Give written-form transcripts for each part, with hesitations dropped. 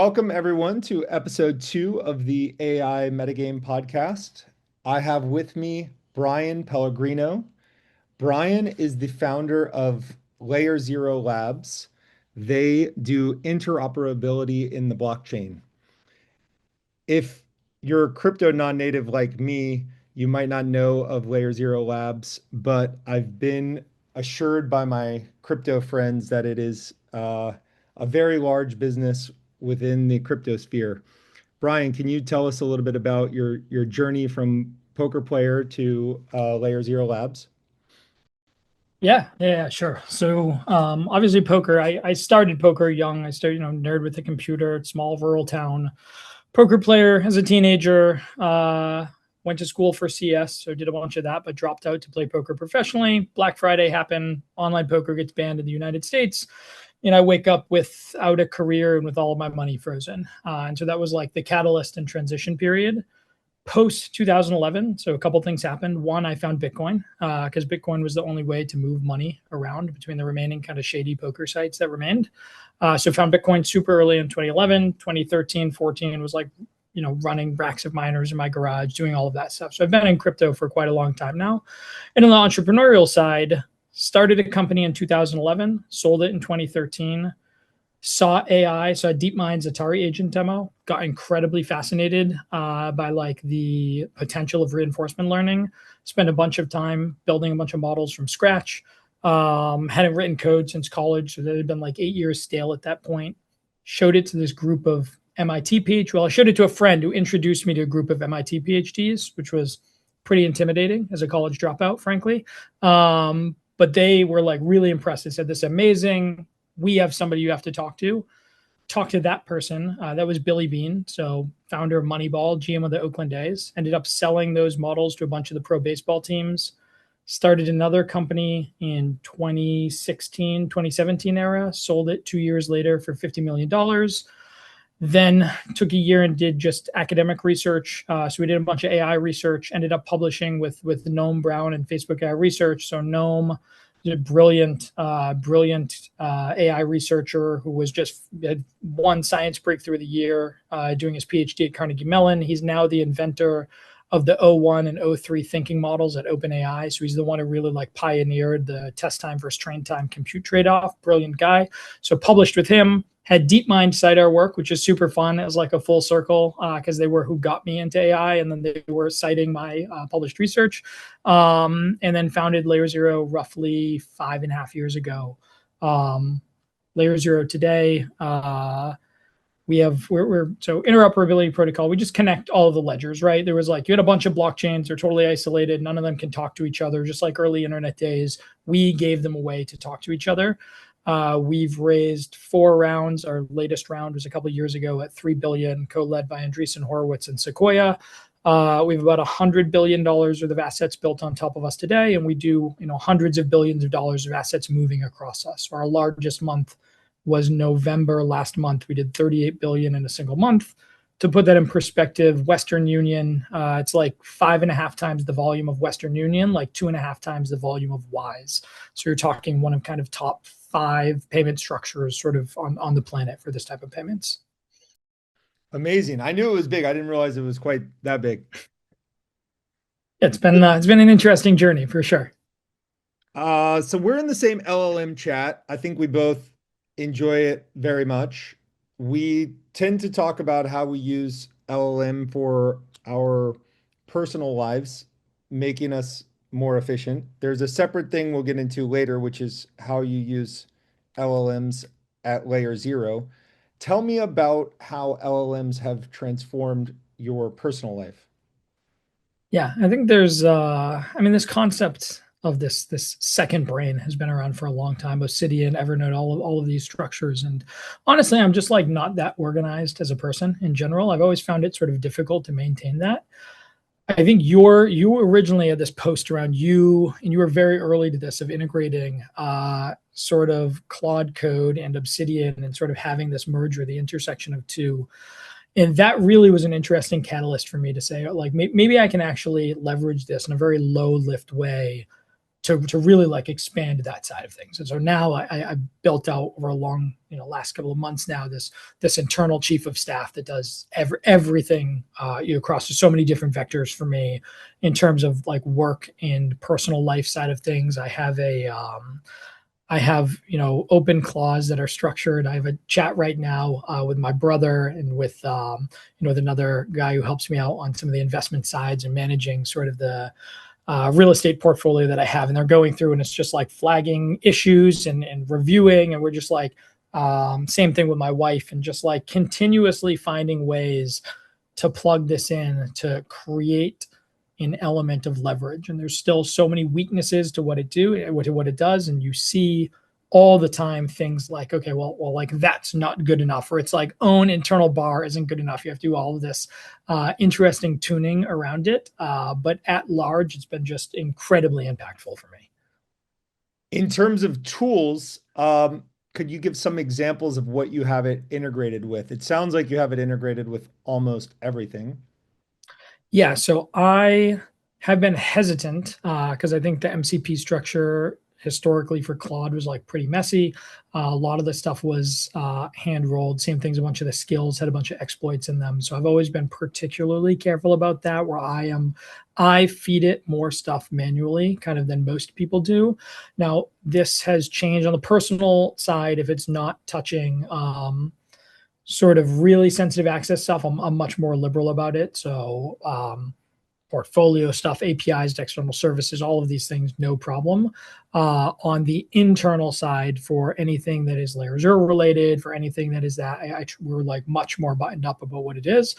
Welcome everyone to episode 2 of the AI Metagame podcast. I have with me Bryan Pellegrino. Bryan is the founder of Layer Zero Labs. They do interoperability in the blockchain. If you're crypto non-native like me, you might not know of Layer Zero Labs, but I've been assured by my crypto friends that it is a very large business within the crypto sphere. Bryan, can you tell us a little bit about your journey from poker player to Layer Zero Labs? Yeah, sure. So, obviously poker, I started poker young. I started, nerd with the computer, small rural town, poker player as a teenager, went to school for CS, so did a bunch of that, but dropped out to play poker professionally. Black Friday happened, online poker gets banned in the United States, and I wake up without a career and with all of my money frozen. And so that was like the catalyst and transition period post 2011. So a couple things happened. One, I found Bitcoin because Bitcoin was the only way to move money around between the remaining kind of shady poker sites that remained. So found Bitcoin super early in 2011, 2013, 14 was like, running racks of miners in my garage, doing all of that stuff. So I've been in crypto for quite a long time now. And on the entrepreneurial side, started a company in 2011, sold it in 2013, saw AI, saw DeepMind's Atari agent demo, got incredibly fascinated by like the potential of reinforcement learning, spent a bunch of time building a bunch of models from scratch. Hadn't written code since college, so that had been like 8 years stale at that point. Showed it to this group of MIT PhDs. Well, I showed it to a friend who introduced me to a group of MIT PhDs, which was pretty intimidating as a college dropout, frankly. But they were like really impressed. They said, "This is amazing. We have somebody you have to talk to." Talk to that person. That was Billy Beane, so founder of Moneyball, GM of the Oakland A's. Ended up selling those models to a bunch of the pro baseball teams. Started another company in 2016, 2017 era. Sold it 2 years later for $50 million. Then took a year and did just academic research. So we did a bunch of AI research. Ended up publishing with Noam Brown and Facebook AI Research. So Noam, a brilliant AI researcher who was just had won Science Breakthrough of the Year doing his PhD at Carnegie Mellon. He's now the inventor of the O1 and O3 thinking models at OpenAI. So he's the one who really like pioneered the test time versus train time compute trade-off. Brilliant guy. So published with him. Had DeepMind cite our work, which is super fun. It was like a full circle because they were who got me into AI, and then they were citing my published research. And then founded Layer Zero roughly 5.5 years ago. Layer Zero today, we're so interoperability protocol. We just connect all of the ledgers, right? There was like you had a bunch of blockchains, they're totally isolated. None of them can talk to each other, just like early internet days. We gave them a way to talk to each other. We've raised 4 rounds. Our latest round was a couple of years ago at $3 billion, co-led by Andreessen Horowitz and Sequoia. We have about $100 billion worth of assets built on top of us today, and we do hundreds of billions of dollars of assets moving across us. So our largest month was November last month. We did 38 billion in a single month. To put that in perspective, Western Union, it's like 5.5 times the volume of Western Union, like 2.5 times the volume of Wise. So you're talking one of kind of top 5 payment structures sort of on the planet for this type of payments. Amazing. I knew it was big. I didn't realize it was quite that big. It's been an interesting journey for sure. So we're in the same LLM chat. I think we both enjoy it very much. We tend to talk about how we use LLM for our personal lives, making us more efficient. There's a separate thing we'll get into later, which is how you use LLMs at layer zero. Tell me about how LLMs have transformed your personal life. Yeah, I think there's this concept of this second brain has been around for a long time. Obsidian, Evernote, all of these structures. And honestly, I'm just like not that organized as a person in general. I've always found it sort of difficult to maintain that. I think you originally had this post around you, and you were very early to this of integrating sort of Claude code and Obsidian and sort of having this merger, the intersection of two. And that really was an interesting catalyst for me to say, like, maybe I can actually leverage this in a very low lift way to really like expand that side of things. And so now I built out over a long, last couple of months now, this internal chief of staff that does everything across so many different vectors for me in terms of like work and personal life side of things. I have, open claws that are structured. I have a chat right now with my brother and with, with another guy who helps me out on some of the investment sides and managing sort of the real estate portfolio that I have. And they're going through and it's just like flagging issues and reviewing. And we're just like, same thing with my wife and just like continuously finding ways to plug this in to create an element of leverage. And there's still so many weaknesses to what it does. And you see all the time things like, okay, well, like that's not good enough, or it's like own internal bar isn't good enough. You have to do all of this interesting tuning around it. But at large, it's been just incredibly impactful for me. In terms of tools, could you give some examples of what you have it integrated with? It sounds like you have it integrated with almost everything. Yeah, so I have been hesitant because I think the MCP structure historically for Claude was like pretty messy. A lot of the stuff was hand rolled. Same things, a bunch of the skills had a bunch of exploits in them. So I've always been particularly careful about that, where I feed it more stuff manually, kind of than most people do. Now, this has changed on the personal side. If it's not touching sort of really sensitive access stuff, I'm much more liberal about it. So portfolio stuff, APIs to external services, all of these things, no problem. On the internal side, for anything that is layer zero related, for anything that is that, we're like much more buttoned up about what it is.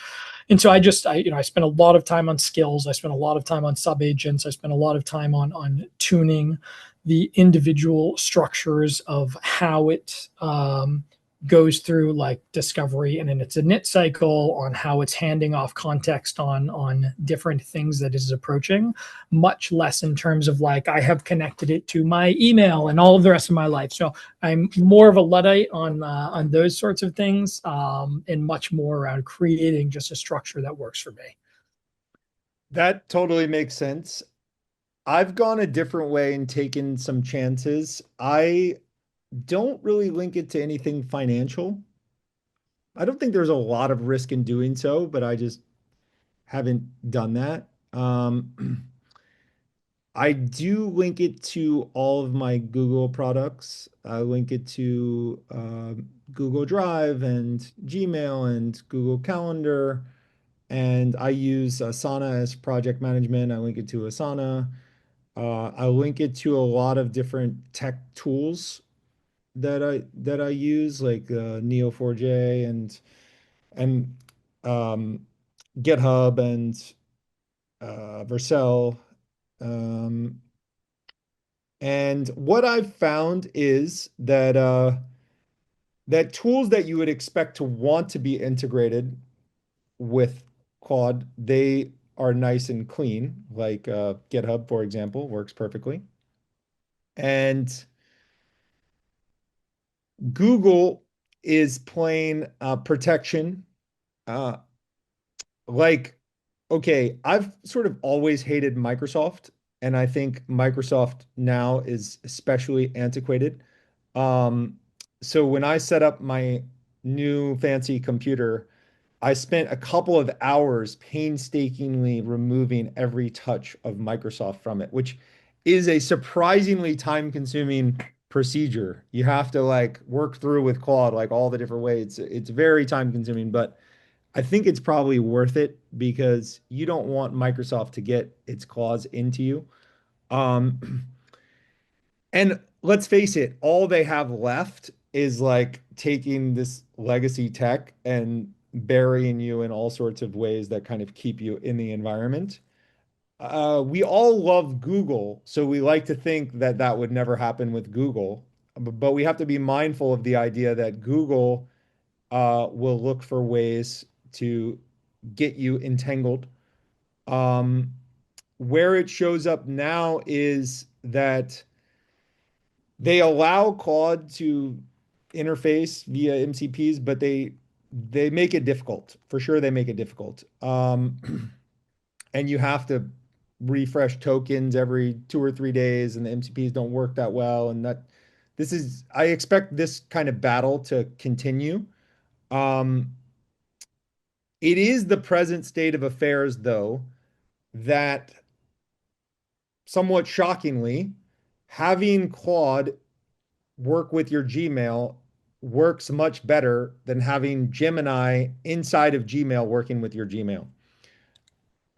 And so I spent a lot of time on skills. I spent a lot of time on sub agents. I spent a lot of time on tuning the individual structures of how it goes through like discovery and then it's a knit cycle on how it's handing off context on different things that is approaching, much less in terms of like I have connected it to my email and all of the rest of my life. So I'm more of a Luddite on those sorts of things, and much more around creating just a structure that works for me. That totally makes sense. I've gone a different way and taken some chances. I don't really link it to anything financial. I don't think there's a lot of risk in doing so, but I just haven't done that. I do link it to all of my Google products. I link it to Google Drive and Gmail and Google Calendar. And I use Asana as project management. I link it to Asana. I link it to a lot of different tech tools that I use, like Neo4j and um, GitHub and Vercel. Um, and what I've found is that tools that you would expect to want to be integrated with Claude, they are nice and clean, like GitHub, for example, works perfectly. And Google is playing protection. Uh, like, okay, I've sort of always hated Microsoft, and I think Microsoft now is especially antiquated. Um, so when I set up my new fancy computer, I spent a couple of hours painstakingly removing every touch of Microsoft from it, which is a surprisingly time-consuming procedure. You have to like work through with Claude like all the different ways. It's very time-consuming, but I think it's probably worth it because you don't want Microsoft to get its claws into you. Um, and let's face it, all they have left is like taking this legacy tech and burying you in all sorts of ways that kind of keep you in the environment. We all love Google, so we like to think that that would never happen with Google. But we have to be mindful of the idea that Google will look for ways to get you entangled. Um, where it shows up now is that they allow Claude to interface via MCPs, but they make it difficult. For sure, they make it difficult. And you have to refresh tokens every 2 or 3 days, and the MCPs don't work that well. And I expect this kind of battle to continue. Um, it is the present state of affairs, though, that somewhat shockingly, having Claude work with your Gmail works much better than having Gemini inside of Gmail working with your Gmail.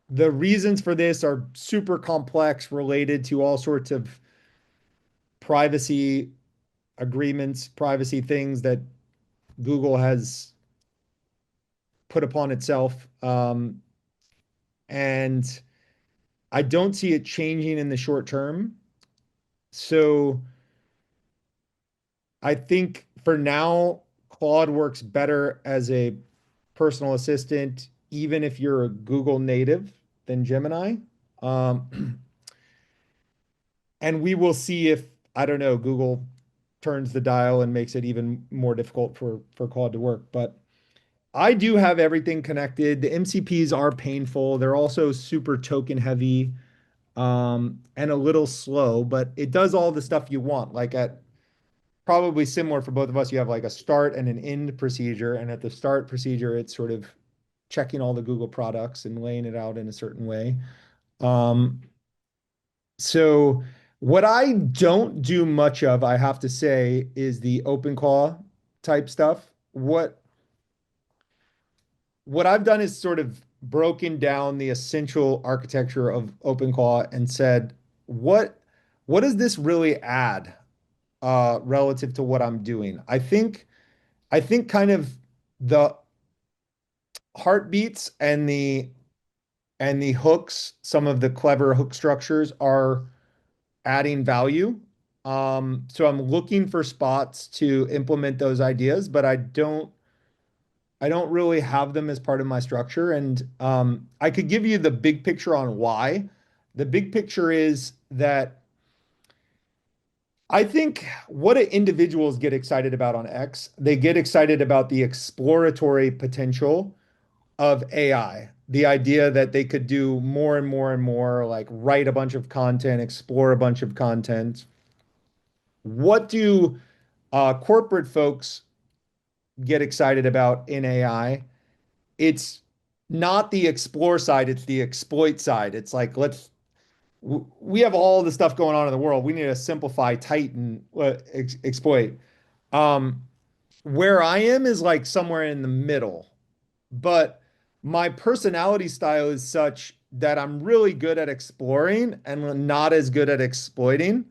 The reasons for this are super complex, related to all sorts of privacy agreements, privacy things that Google has put upon itself. And I don't see it changing in the short term. So I think for now, Claude works better as a personal assistant, even if you're a Google native, than Gemini. Um, and we will see if, I don't know, Google turns the dial and makes it even more difficult for Claude to work. But I do have everything connected. The MCPs are painful. They're also super token heavy, and a little slow, but it does all the stuff you want. Like at probably similar for both of us, you have like a start and an end procedure. And at the start procedure, it's sort of checking all the Google products and laying it out in a certain way. Um, so what I don't do much of, I have to say, is the OpenClaw type stuff. What I've done is sort of broken down the essential architecture of OpenClaw and said, what what does this really add relative to what I'm doing? I think kind of the heartbeats and the hooks, some of the clever hook structures are adding value. So I'm looking for spots to implement those ideas, but I don't really have them as part of my structure. And I could give you the big picture on why. The big picture is that I think what individuals get excited about on X, they get excited about the exploratory potential of AI. The idea that they could do more and more and more, like write a bunch of content, explore a bunch of content. What do corporate folks get excited about in AI? It's not the explore side, it's the exploit side. It's like, we have all the stuff going on in the world. We need to simplify, tighten, exploit. Um, where I am is like somewhere in the middle, but my personality style is such that I'm really good at exploring and not as good at exploiting.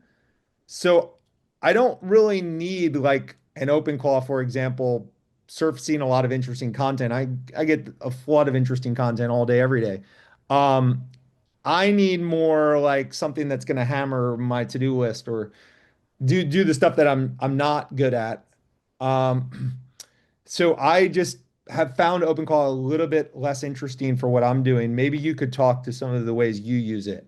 So I don't really need like an open call, for example, surfacing a lot of interesting content. I get a flood of interesting content all day, every day. Um, I need more like something that's going to hammer my to-do list or do the stuff that I'm not good at. Um, so I just have found OpenClaw a little bit less interesting for what I'm doing. Maybe you could talk to some of the ways you use it.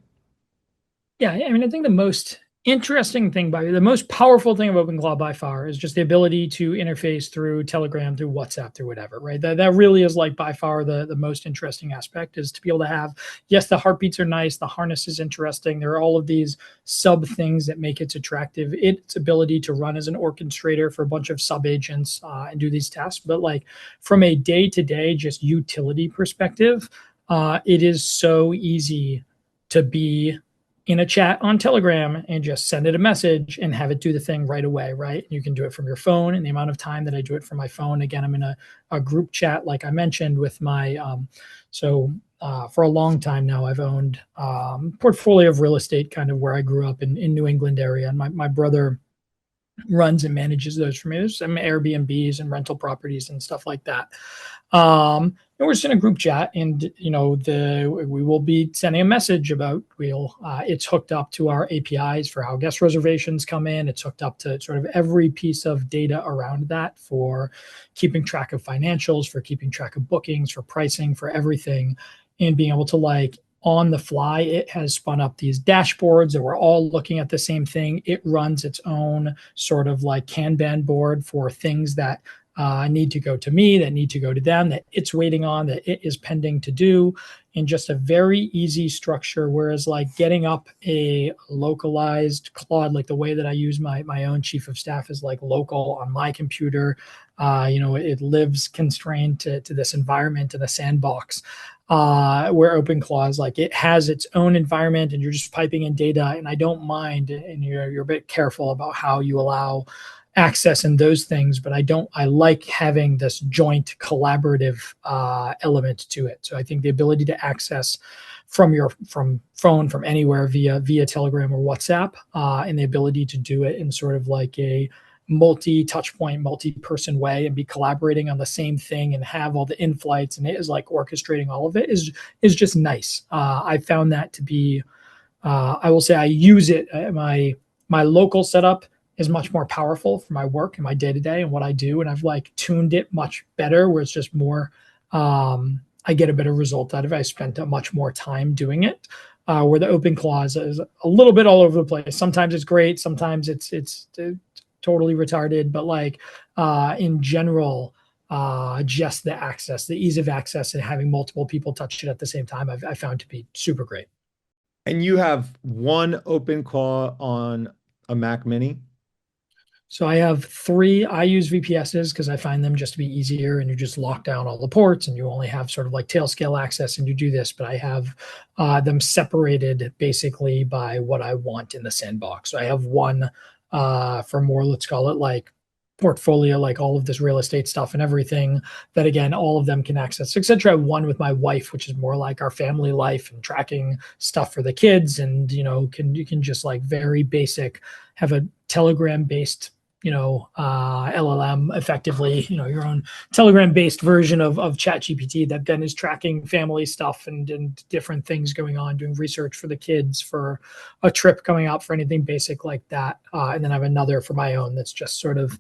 Yeah, I mean, I think the most interesting thing by the most powerful thing of OpenClaw by far is just the ability to interface through Telegram, through WhatsApp, through whatever, right? That really is like by far the most interesting aspect, is to be able to have, yes, the heartbeats are nice, the harness is interesting. There are all of these sub things that make it attractive. Its ability to run as an orchestrator for a bunch of sub agents and do these tasks. But like from a day-to-day just utility perspective, it is so easy to be in a chat on Telegram and just send it a message and have it do the thing right away, right? You can do it from your phone. And the amount of time that I do it from my phone, again, I'm in a group chat, like I mentioned, with my, for a long time now, I've owned portfolio of real estate, kind of where I grew up in New England area. And my brother runs and manages those for me. There's some Airbnbs and rental properties and stuff like that. And we're just in a group chat, and we will be sending a message about it's hooked up to our APIs for how guest reservations come in. It's hooked up to sort of every piece of data around that for keeping track of financials, for keeping track of bookings, for pricing, for everything, and being able to like on the fly, it has spun up these dashboards that we're all looking at the same thing. It runs its own sort of like Kanban board for things that need to go to me, that need to go to them, that it's waiting on, that it is pending to do, in just a very easy structure. Whereas like getting up a localized Claude, like the way that I use my own chief of staff is like local on my computer. It lives constrained to this environment in a sandbox. Where OpenClaw is like it has its own environment and you're just piping in data. And I don't mind, and you're a bit careful about how you allow access and those things, but I like having this joint collaborative element to it. So I think the ability to access from phone from anywhere via Telegram or WhatsApp, and the ability to do it in sort of like a multi-touch point, multi-person way and be collaborating on the same thing and have all the in-flights, and it is like orchestrating all of it is just nice. I found that to be I will say I use it. My local setup is much more powerful for my work and my day to day and what I do, and I've like tuned it much better, where it's just more. I get a better result out of it. I spent much more time doing it. Where the OpenClaw is a little bit all over the place. Sometimes it's great, sometimes it's totally retarded, but like in general, just the access, the ease of access, and having multiple people touch it at the same time, I found to be super great. And you have one OpenClaw on a Mac Mini? So I have three. I use VPSs because I find them just to be easier, and you just lock down all the ports, and you only have sort of like Tailscale access, and you do this. But I have them separated basically by what I want in the sandbox. So I have one for more, let's call it like portfolio, like all of this real estate stuff and everything that again all of them can access, etc. One with my wife, which is more like our family life and tracking stuff for the kids, and you can just like very basic have a Telegram based LLM, effectively, your own Telegram based version of Chat GPT that then is tracking family stuff and different things going on, doing research for the kids, for a trip coming up, for anything basic like that. And then I have another for my own that's just sort of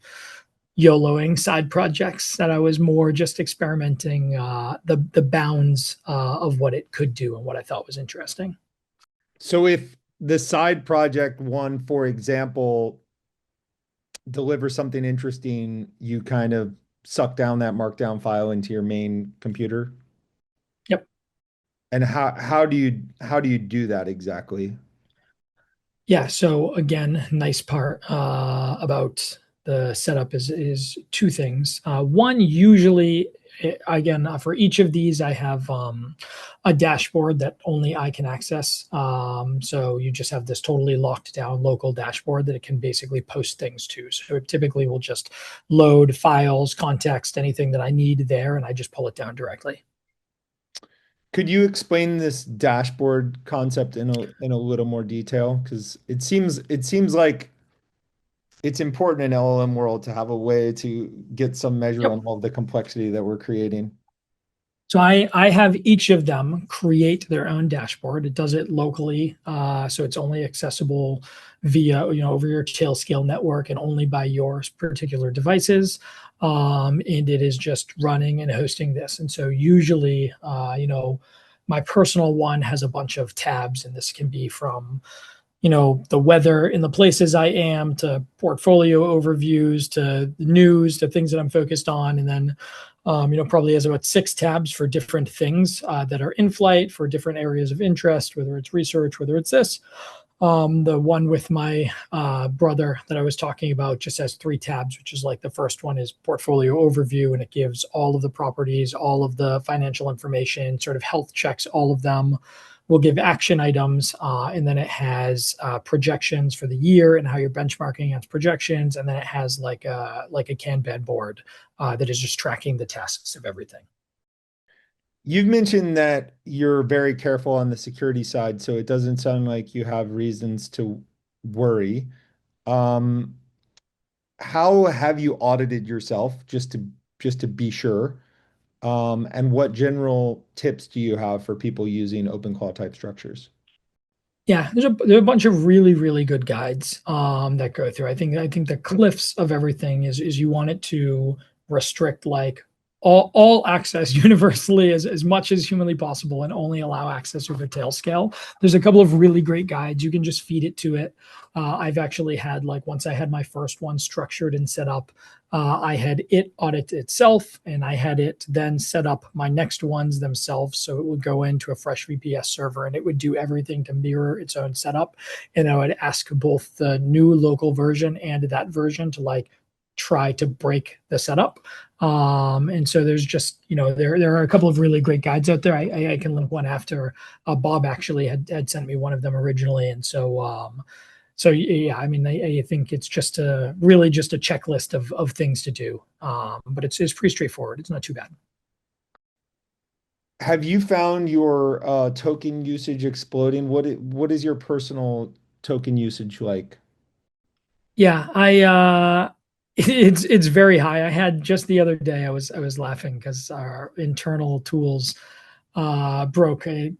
YOLOing side projects that I was more just experimenting the bounds of what it could do and what I thought was interesting. So if the side project one, for example, delivers something interesting, you kind of suck down that markdown file into your main computer. Yep. And how do you do that exactly? Yeah. So again, nice part about the setup is two things. One, usually, again, for each of these, I have a dashboard that only I can access. So you just have this totally locked down local dashboard that it can basically post things to. So it typically will just load files, context, anything that I need there, and I just pull it down directly. Could you explain this dashboard concept in a little more detail? Because it seems like it's important in LLM world to have a way to get some measure Yep. on all the complexity that we're creating. So I have each of them create their own dashboard. It does it locally, so it's only accessible via over your Tailscale network and only by your particular devices. And it is just running and hosting this. And so usually, my personal one has a bunch of tabs, and this can be from the weather in the places I am, to portfolio overviews, to news, to things that I'm focused on. And then probably has about six tabs for different things that are in flight for different areas of interest, whether it's research, whether it's this. The one with my brother that I was talking about just has three tabs, which is like the first one is portfolio overview, and it gives all of the properties, all of the financial information, sort of health checks, all of them. Will give action items, and then it has projections for the year and how you're benchmarking against projections, and then it has like a Kanban board that is just tracking the tasks of everything. You've mentioned that you're very careful on the security side, so it doesn't sound like you have reasons to worry. Um, how have you audited yourself just to be sure? And what general tips do you have for people using OpenClaw type structures? Yeah, there are a bunch of really, really good guides that go through. I think the cliffs of everything is you want it to restrict like all access universally as much as humanly possible and only allow access over Tailscale. There's a couple of really great guides. You can just feed it to it. I've actually had, like, once I had my first one structured and set up, I had it audit itself, and I had it then set up my next ones themselves. So it would go into a fresh VPS server and it would do everything to mirror its own setup. And I would ask both the new local version and that version to like try to break the setup. And so there's just, there are a couple of really great guides out there. I can link one after. Bob actually had sent me one of them originally. And so yeah, I mean, I think it's just really just a checklist of things to do. But it's pretty straightforward. It's not too bad. Have you found your token usage exploding? What is your personal token usage like? Yeah, it's very high. I had just the other day, I was laughing because our internal tools broke a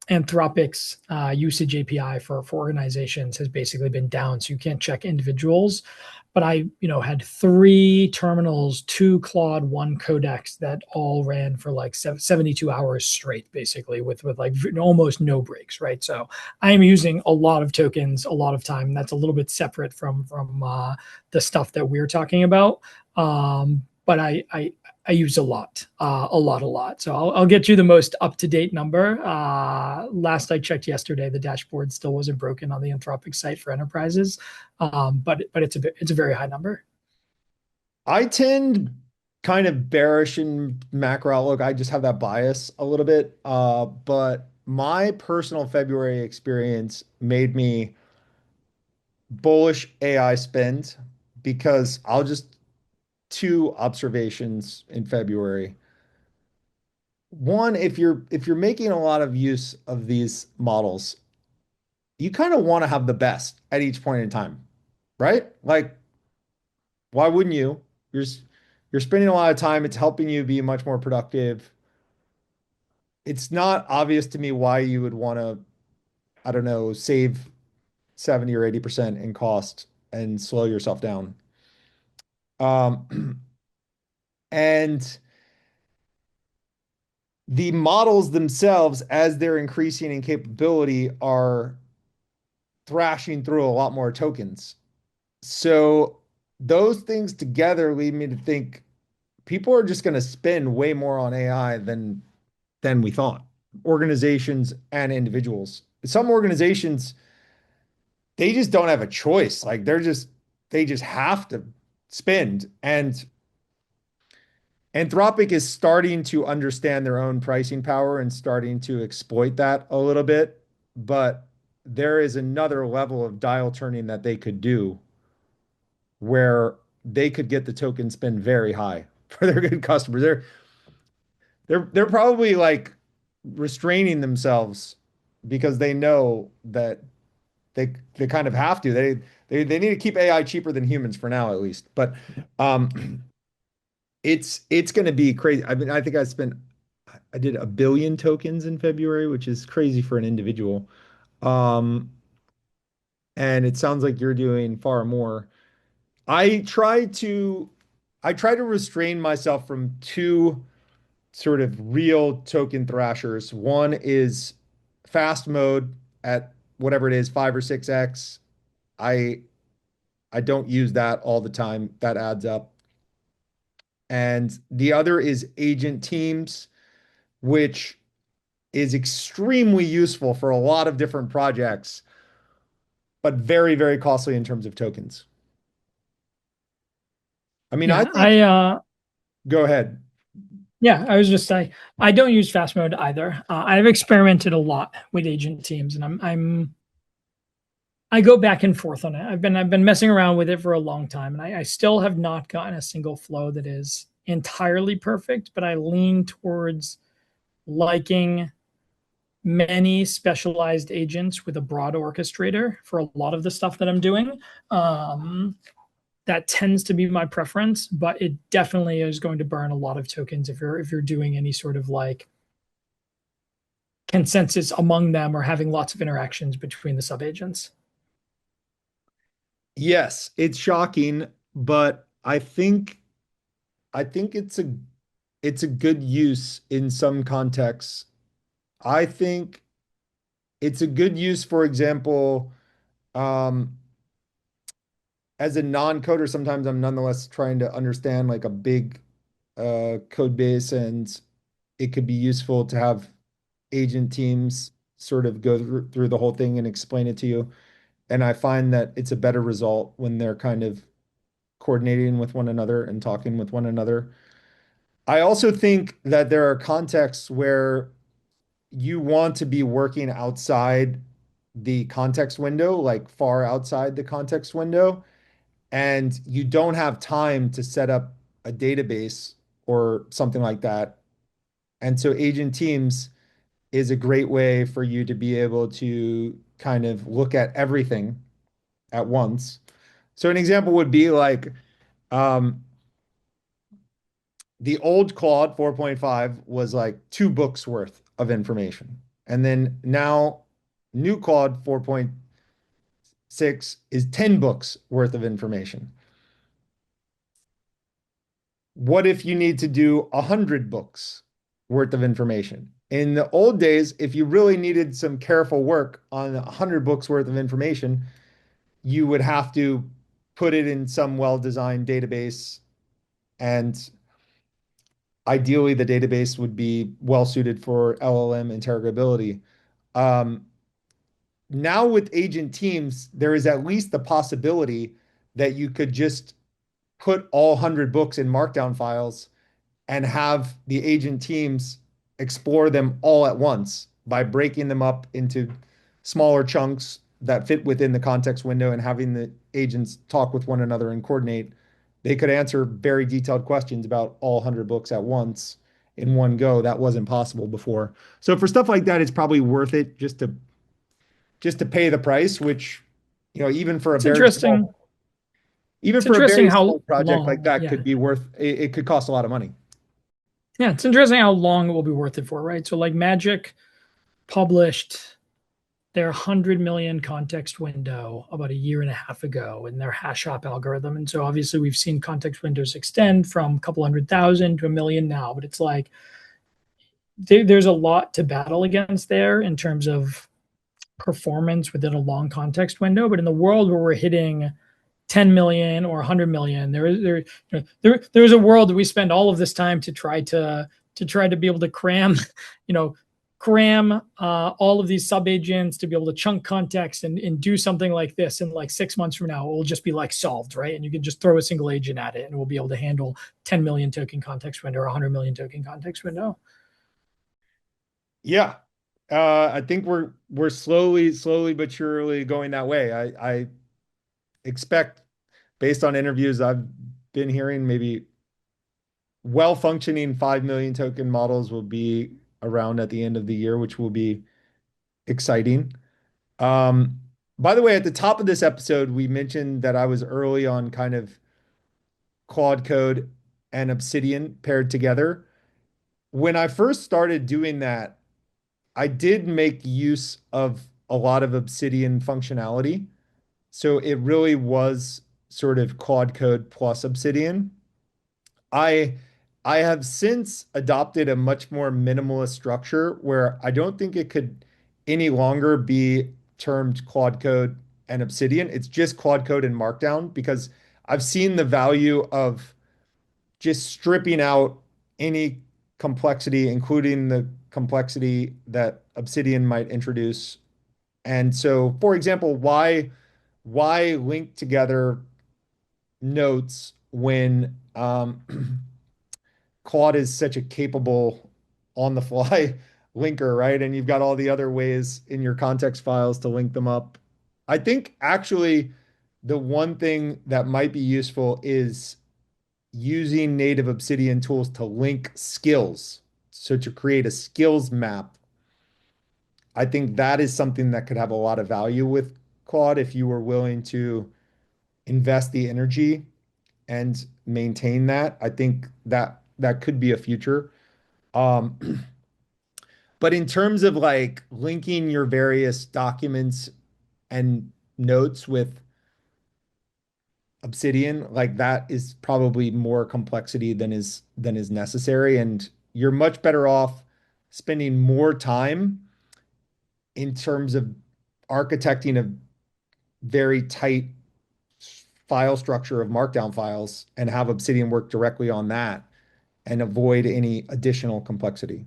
Anthropic's usage API for organizations has basically been down, so you can't check individuals. But I, had three terminals, two Claude, one Codex that all ran for like 72 hours straight, basically, with like almost no breaks, right? So I am using a lot of tokens, a lot of time. That's a little bit separate from the stuff that we're talking about. But I use a lot, a lot, a lot. So I'll get you the most up to date number. Last I checked yesterday, the dashboard still wasn't broken on the Anthropic site for enterprises, but it's a very high number. I tend kind of bearish in macro outlook. I just have that bias a little bit. But my personal February experience made me bullish AI spend because I'll just two observations in February. One, if you're making a lot of use of these models, you kind of want to have the best at each point in time, right? Like, why wouldn't you? You're you're spending a lot of time. It's helping you be much more productive. It's not obvious to me why you would want to, I don't know, save 70 or 80% in cost and slow yourself down. Um, and the models themselves, as they're increasing in capability, are thrashing through a lot more tokens. So those things together lead me to think people are just going to spend way more on AI than we thought. Organizations and individuals. Some organizations, they just don't have a choice. Like they just have to spend. And Anthropic is starting to understand their own pricing power and starting to exploit that a little bit. But there is another level of dial turning that they could do where they could get the token spend very high for their good customers. They're probably like restraining themselves because they know that they kind of have to. They need to keep AI cheaper than humans for now at least. But it's going to be crazy. I mean, I think I did 1 billion tokens in February, which is crazy for an individual. Um, and it sounds like you're doing far more. I try to I try to restrain myself from two sort of real token thrashers. One is fast mode at whatever it is, 5 or 6x. I I don't use that all the time. That adds up. And the other is agent teams, which is extremely useful for a lot of different projects, but very, very costly in terms of tokens. I mean, I Yeah, think, go ahead. I was just I don't use fast mode either. I've experimented a lot with agent teams, and I go back and forth on it. I've been messing around with it for a long time, and I still have not gotten a single flow that is entirely perfect. But I lean towards liking many specialized agents with a broad orchestrator for a lot of the stuff that I'm doing. Um, that tends to be my preference, but it definitely is going to burn a lot of tokens if you're doing any sort of like consensus among them or having lots of interactions between the subagents. Yes, it's shocking, but I think I think it's a good use in some contexts. I think it's a good use, for example, um, as a non-coder, sometimes I'm nonetheless trying to understand like a big code base, and it could be useful to have agent teams sort of go through the whole thing and explain it to you. And I find that it's a better result when they're kind of coordinating with one another and talking with one another. I also think that there are contexts where you want to be working outside the context window, like far outside the context window, and you don't have time to set up a database or something like that. And so agent teams is a great way for you to be able to kind of look at everything at once. So an example would be like um, the old Claude 4.5 was like 2 books worth of information. And then now new Claude 4.6 is 10 books worth of information. What if you need to do 100 books worth of information? In the old days, if you really needed some careful work on 100 books worth of information, you would have to put it in some well-designed database, and ideally the database would be well suited for LLM interrogability. Um, Now with agent teams, there is at least the possibility that you could just put all 100 books in markdown files and have the agent teams explore them all at once by breaking them up into smaller chunks that fit within the context window and having the agents talk with one another and coordinate. They could answer very detailed questions about all 100 books at once in one go. That wasn't possible before. So for stuff like that, it's probably worth it just to pay the price, which, even for a It's very interesting. small, even It's for a interesting very small how project like long. that Yeah. could be worth it could cost a lot of money. Yeah. It's interesting how long it will be worth it for, right? So, like, Magic published their 100 million context window about a year and a half ago in their hash shop algorithm. And so, obviously, we've seen context windows extend from a couple 100,000 to a million now, but it's like there's a lot to battle against there in terms of performance within a long context window. But in the world where we're hitting 10 million or 100 million, there's a world that we spend all of this time to try to be able to cram, you know, all of these sub agents to be able to chunk context and do something like this. And like 6 months from now, it will just be like solved, right? And you can just throw a single agent at it and we'll be able to handle 10 million token context window or 100 million token context window. Yeah. I think we're slowly but surely going that way. I expect, based on interviews I've been hearing, maybe well-functioning 5 million token models will be around at the end of the year, which will be exciting. Um, by the way, at the top of this episode, we mentioned that I was early on kind of Claude Code and Obsidian paired together. When I first started doing that, I did make use of a lot of Obsidian functionality. So it really was sort of Claude Code plus Obsidian. I I have since adopted a much more minimalist structure where I don't think it could any longer be termed Claude Code and Obsidian. It's just Claude Code and Markdown because I've seen the value of just stripping out any complexity, including the complexity that Obsidian might introduce. And so, for example, why link together notes when Claude is such a capable on the fly linker, right? And you've got all the other ways in your context files to link them up. I think actually the one thing that might be useful is using native Obsidian tools to link skills. So to create a skills map, I think that is something that could have a lot of value with Claude if you were willing to invest the energy and maintain that. I think that could be a future. Um, but in terms of like linking your various documents and notes with Obsidian, like that is probably more complexity than is necessary, and you're much better off spending more time in terms of architecting a very tight file structure of markdown files and have Obsidian work directly on that and avoid any additional complexity.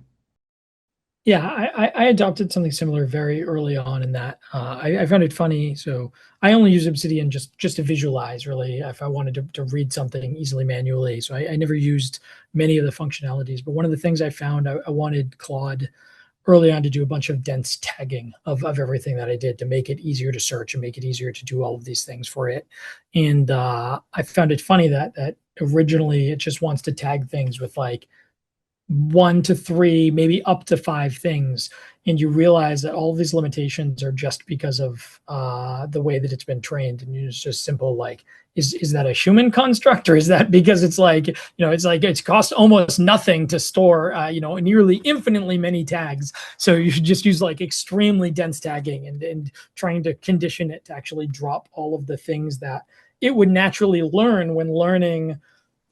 Yeah, I adopted something similar very early on in that. I found it funny. So I only use Obsidian just to visualize, really, if I wanted to read something easily manually. So I never used many of the functionalities. But one of the things I found, I wanted Claude early on to do a bunch of dense tagging of everything that I did to make it easier to search and make it easier to do all of these things for it. And I found it funny that originally it just wants to tag things with like 1 to 3, maybe up to 5 things, and you realize that all of these limitations are just because of the way that it's been trained. And it's just simple like, is that a human construct, or is that because it's like, it's like it's cost almost nothing to store nearly infinitely many tags, so you should just use like extremely dense tagging and trying to condition it to actually drop all of the things that it would naturally learn when learning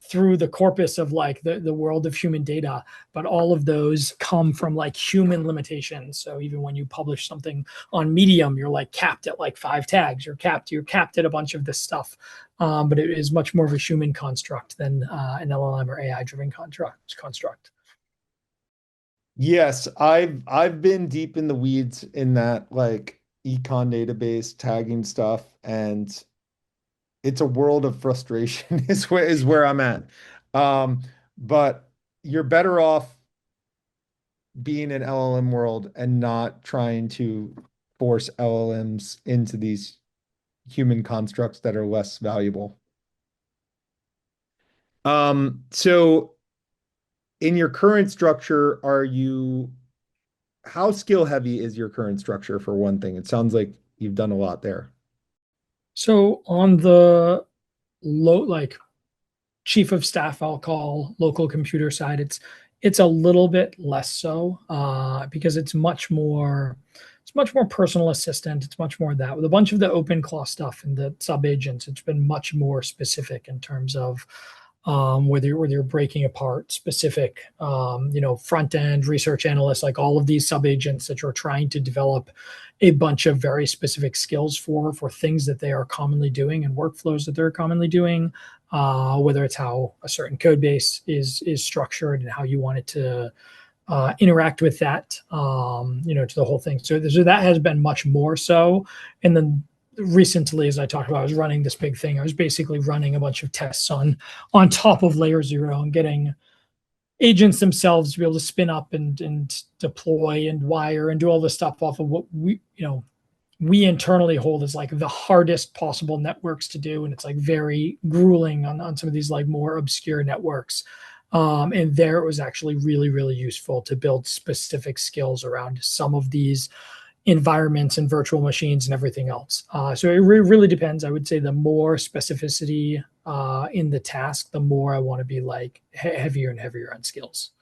through the corpus of like the world of human data. But all of those come from like human limitations. So even when you publish something on Medium, you're like capped at like 5 tags. You're capped at a bunch of this stuff. But it is much more of a human construct than an LLM or AI driven construct. Yes, I've been deep in the weeds in that like econ database tagging stuff, and it's a world of frustration is where I'm at. Um, but you're better off being in LLM world and not trying to force LLMs into these human constructs that are less valuable. So in your current structure, how skill heavy is your current structure for one thing? It sounds like you've done a lot there. So on the low, like chief of staff, I'll call local computer side, it's a little bit less so because it's much more personal assistant. It's much more that with a bunch of the OpenClaw stuff and the sub agents, it's been much more specific in terms of whether you're breaking apart specific, front end research analysts, like all of these sub agents that you're trying to develop a bunch of very specific skills for things that they are commonly doing and workflows that they're commonly doing. Whether it's how a certain code base is structured and how you want it to interact with that, to the whole thing. So that has been much more so. And then recently, as I talked about, I was running this big thing. I was basically running a bunch of tests on top of layer zero and getting agents themselves to be able to spin up and deploy and wire and do all this stuff off of what we internally hold as like the hardest possible networks to do. And it's like very grueling on some of these like more obscure networks. And there it was actually really, really useful to build specific skills around some of these environments and virtual machines and everything else. So it really depends. I would say the more specificity in the task, the more I want to be like heavier and heavier on skills.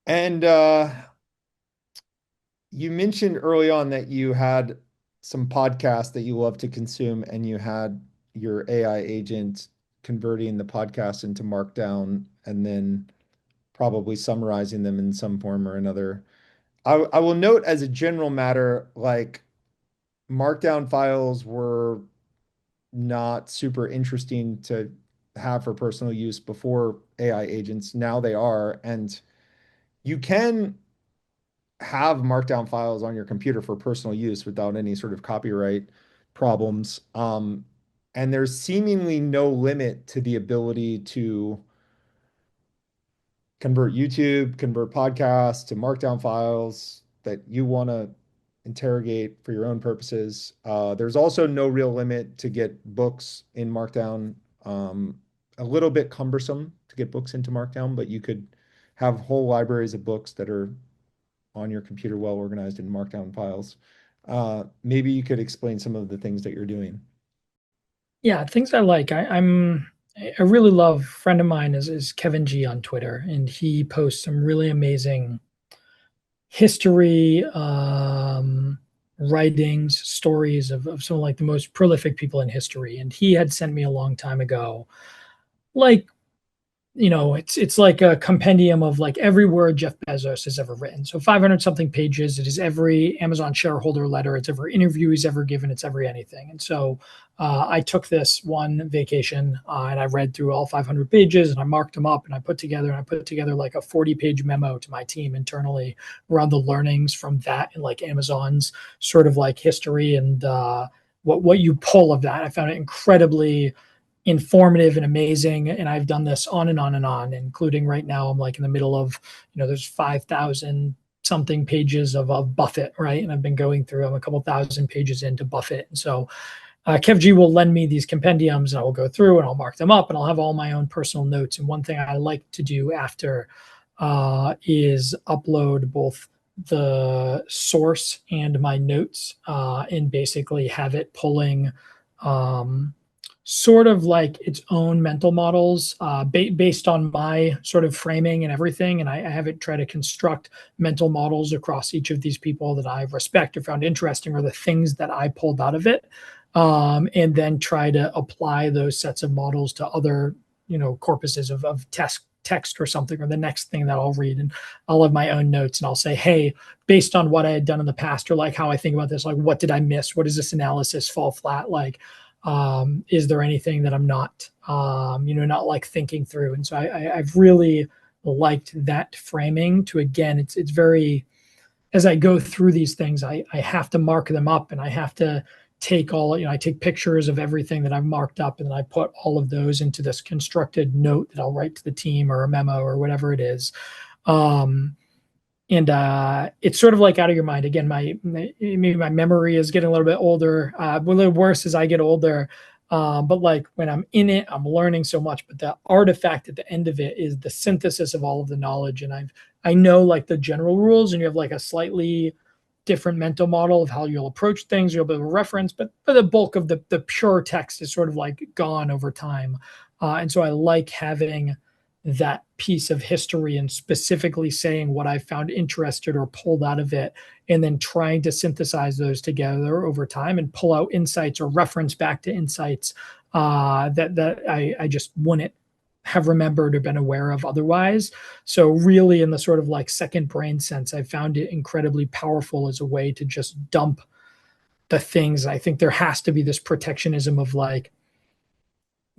And you mentioned early on that you had some podcasts that you love to consume, and you had your AI agent converting the podcast into Markdown and then probably summarizing them in some form or another. I will note as a general matter, like Markdown files were not super interesting to have for personal use before AI agents. Now they are, and you can have markdown files on your computer for personal use without any sort of copyright problems. And there's seemingly no limit to the ability to convert YouTube, convert podcasts to markdown files that you want to interrogate for your own purposes. There's also no real limit to get books in markdown. A little bit cumbersome to get books into markdown, but you could have whole libraries of books that are on your computer well organized in markdown files. Maybe you could explain some of the things that you're doing. Yeah, things I like. I really love. A friend of mine is Kevin G on Twitter, and he posts some really amazing history, writings, stories of some of like the most prolific people in history. And he had sent me a long time ago, like, it's like a compendium of like every word Jeff Bezos has ever written. So 500 something pages. It is every Amazon shareholder letter. It's every interview he's ever given. It's every anything. And so I took this one vacation and I read through all 500 pages and I marked them up and I put together like a 40-page memo to my team internally around the learnings from that and like Amazon's sort of like history and what you pull of that. I found it incredibly informative and amazing. And I've done this on and on and on, including right now, I'm like in the middle of, there's 5,000 something pages of Buffett, right? And I've been going through, I'm a couple thousand pages into Buffett. And so KevG will lend me these compendiums and I will go through and I'll mark them up and I'll have all my own personal notes. And one thing I like to do after is upload both the source and my notes and basically have it pulling um, sort of like its own mental models based on my sort of framing and everything. And I have it try to construct mental models across each of these people that I respect or found interesting or the things that I pulled out of it. And then try to apply those sets of models to other, corpuses of text or something, or the next thing that I'll read. And I'll have my own notes and I'll say, hey, based on what I had done in the past or like how I think about this, like what did I miss? What does this analysis fall flat? Like, is there anything that I'm not not like thinking through? And so I've really liked that framing to, again, it's very, as I go through these things, I have to mark them up and I have to take all, I take pictures of everything that I've marked up and then I put all of those into this constructed note that I'll write to the team or a memo or whatever it is. Um, and it's sort of like out of your mind. Again, maybe my memory is getting a little bit older, a little worse as I get older. But like when I'm in it, I'm learning so much. But the artifact at the end of it is the synthesis of all of the knowledge. And I know like the general rules, and you have like a slightly different mental model of how you'll approach things. You'll be able to reference, but the bulk of the pure text is sort of like gone over time. And so I like having that piece of history and specifically saying what I found interested or pulled out of it, and then trying to synthesize those together over time and pull out insights or reference back to insights that I just wouldn't have remembered or been aware of otherwise. So really in the sort of like second brain sense, I found it incredibly powerful as a way to just dump the things. I think there has to be this protectionism of like,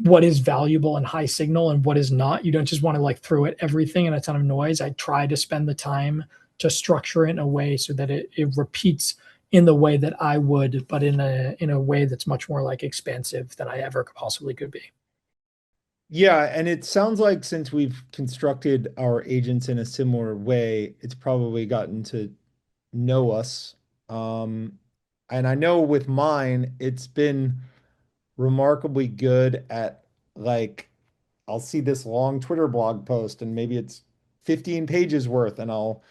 what is valuable and high signal and what is not. You don't just want to like throw at everything and a ton of noise. I try to spend the time to structure it in a way so that it repeats in the way that I would, but in a way that's much more like expansive than I ever possibly could be. Yeah, and it sounds like since we've constructed our agents in a similar way, it's probably gotten to know us. Um, and I know with mine, it's been remarkably good at like I'll see this long Twitter blog post and maybe it's 15 pages worth and I'll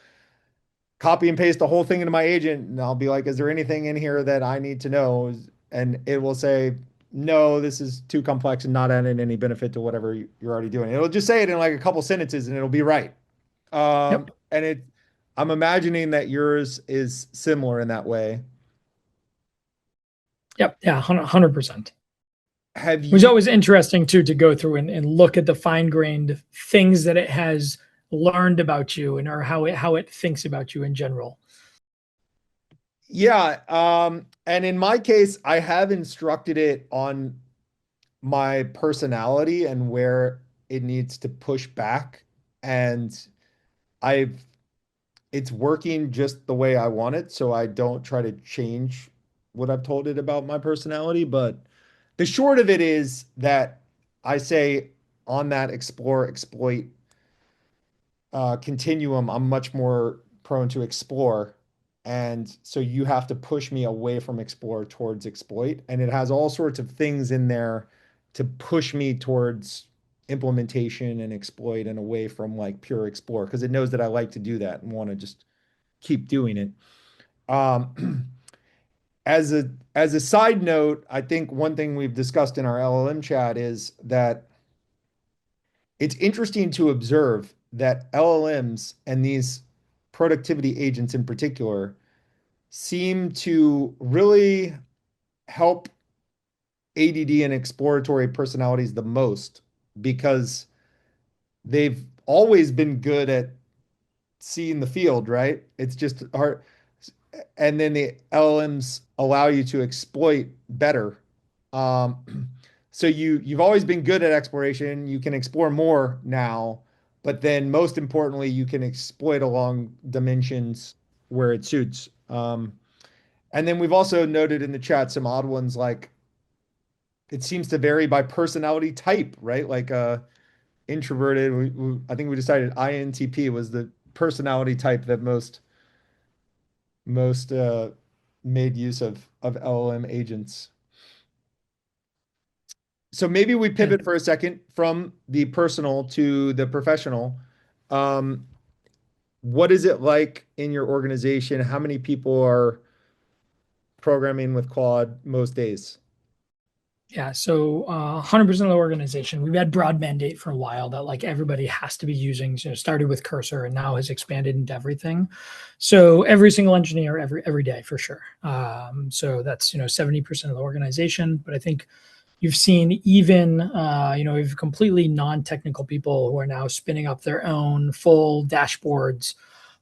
copy and paste the whole thing into my agent and I'll be like, is there anything in here that I need to know? And it will say, no, this is too complex and not adding any benefit to whatever you're already doing. It'll just say it in like a couple sentences and it'll be right. Yep. And I'm imagining that yours is similar in that way. Yep. Yeah. 100%. Have It was you, always interesting too to go through and look at the fine grained things that it has learned about you and or how it thinks about you in general. yeah. And in my case, I have instructed it on my personality and where it needs to push back. And I've it's working just the way I want it, so I don't try to change what I've told it about my personality. But the short of it is that I say on that explore exploit continuum, I'm much more prone to explore. And so you have to push me away from explore towards exploit. And it has all sorts of things in there to push me towards implementation and exploit and away from like pure explore because it knows that I like to do that and want to just keep doing it. Um, as a side note, I think one thing we've discussed in our LLM chat is that it's interesting to observe that LLMs and these productivity agents in particular seem to really help ADD and exploratory personalities the most because they've always been good at seeing the field, right? It's just hard. And then the LLMs allow you to exploit better. So you've always been good at exploration. You can explore more now, but then most importantly, you can exploit along dimensions where it suits. And then we've also noted in the chat some odd ones like it seems to vary by personality type, right? Like introverted. I think we decided INTP was the personality type that most made use of LLM agents. So maybe we Yeah. pivot for a second from the personal to the professional. Um, what is it like in your organization? How many people are programming with Claude most days? Yeah, so 100% of the organization, we've had broad mandate for a while that like everybody has to be using, started with Cursor and now has expanded into everything. So every single engineer, every day for sure. So that's 70% of the organization. But I think you've seen even we've completely non-technical people who are now spinning up their own full dashboards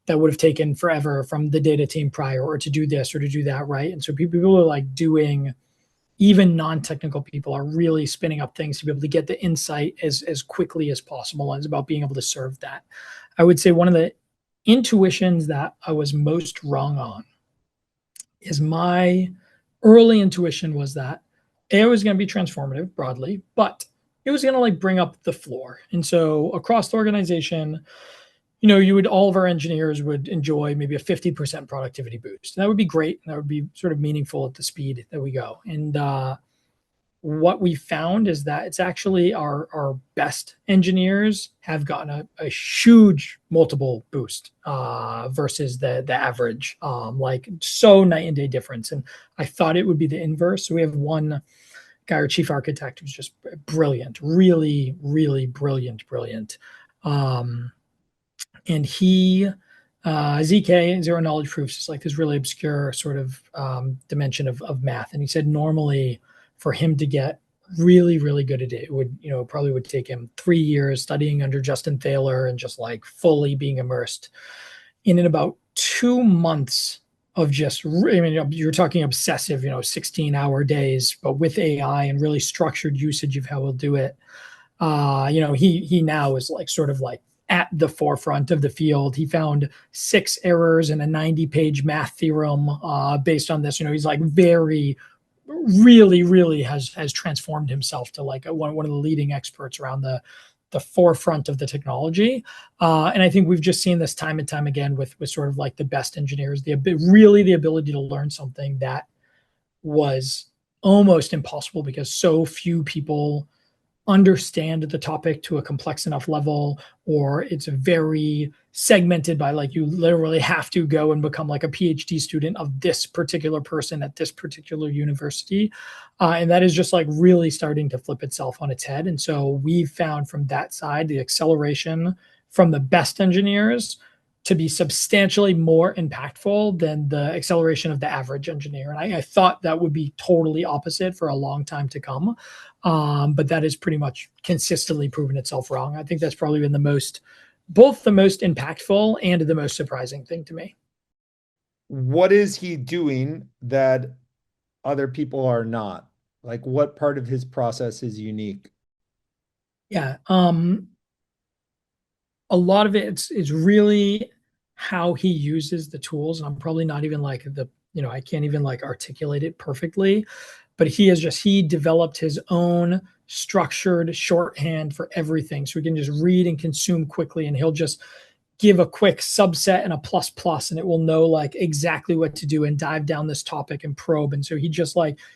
that would have taken forever from the data team prior, or to do this or to do that, right? And so people are like doing, even non-technical people are really spinning up things to be able to get the insight as quickly as possible. And it's about being able to serve that. I would say one of the intuitions that I was most wrong on is my early intuition was that AI was going to be transformative broadly, but it was going to like bring up the floor. And so across the organization, all of our engineers would enjoy maybe a 50% productivity boost. And that would be great. That would be sort of meaningful at the speed that we go. And what we found is that it's actually our best engineers have gotten a huge multiple boost versus the average, like so night and day difference. And I thought it would be the inverse. So we have one guy, our chief architect, who's just brilliant, really, really brilliant. And he ZK, zero knowledge proofs, is like this really obscure sort of dimension of math. And he said normally for him to get really, really good at it, it would, probably would take him 3 years studying under Justin Thaler and just like fully being immersed. And in about 2 months of just, I mean, you're talking obsessive, 16-hour days, but with AI and really structured usage of how we'll do it. He now is like sort of like at the forefront of the field. He found 6 errors in a 90-page math theorem based on this. He's like very, really has transformed himself to like one of the leading experts around the forefront of the technology. And I think we've just seen this time and time again with sort of like the best engineers, the ability to learn something that was almost impossible because so few people understand the topic to a complex enough level, or it's very segmented by like you literally have to go and become like a PhD student of this particular person at this particular university. And that is just like really starting to flip itself on its head. And so we've found from that side the acceleration from the best engineers to be substantially more impactful than the acceleration of the average engineer. And I thought that would be totally opposite for a long time to come. But that has pretty much consistently proven itself wrong. I think that's probably been both the most impactful and the most surprising thing to me. What is he doing that other people are not? Like what part of his process is unique? Yeah. A lot of it's really how he uses the tools. And I'm probably not even like I can't even like articulate it perfectly, but he developed his own structured shorthand for everything. So we can just read and consume quickly. And he'll just give a quick subset and a plus plus, and it will know like exactly what to do and dive down this topic and probe. And so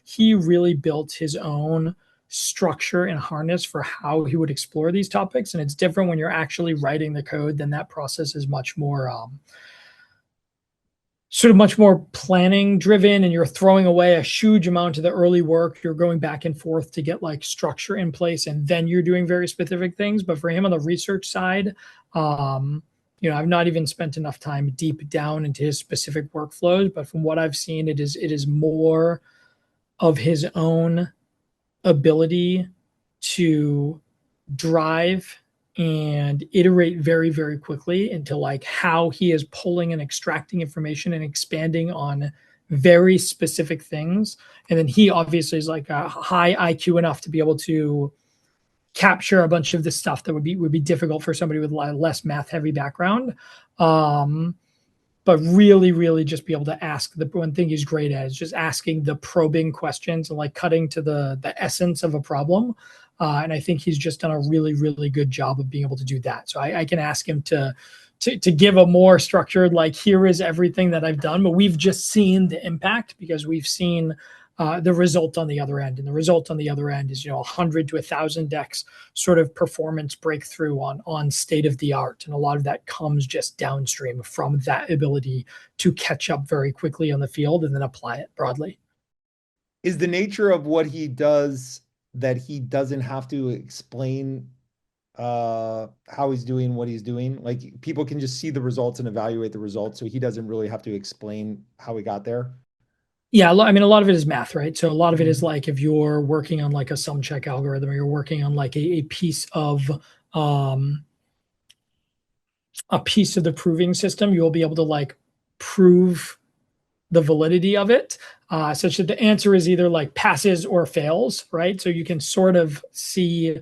he really built his own structure and harness for how he would explore these topics. And it's different when you're actually writing the code. Then that process is much more much more planning driven, and you're throwing away a huge amount of the early work. You're going back and forth to get like structure in place, and then you're doing very specific things. But for him on the research side, I've not even spent enough time deep down into his specific workflows, but from what I've seen, it is more of his own ability to drive and iterate very, very quickly into like how he is pulling and extracting information and expanding on very specific things. And then he obviously is like a high IQ enough to be able to capture a bunch of the stuff that would be difficult for somebody with a less math heavy background. Um, but really, really just be able to ask. The one thing he's great at is just asking the probing questions and like cutting to the essence of a problem. And I think he's just done a really, really good job of being able to do that. So I can ask him to give a more structured, like, here is everything that I've done, but we've just seen the impact because we've seen the result on the other end. And the result on the other end is, 100 to 1,000x sort of performance breakthrough on state of the art. And a lot of that comes just downstream from that ability to catch up very quickly on the field and then apply it broadly. Is the nature of what he does that he doesn't have to explain how he's doing what he's doing? Like people can just see the results and evaluate the results, so he doesn't really have to explain how he got there. Yeah, I mean, a lot of it is math, right? So a lot of it is Mhm. like if you're working on like a sum check algorithm or you're working on like a piece of um, the proving system, you'll be able to like prove the validity of it, such that the answer is either like passes or fails, right? So you can sort of see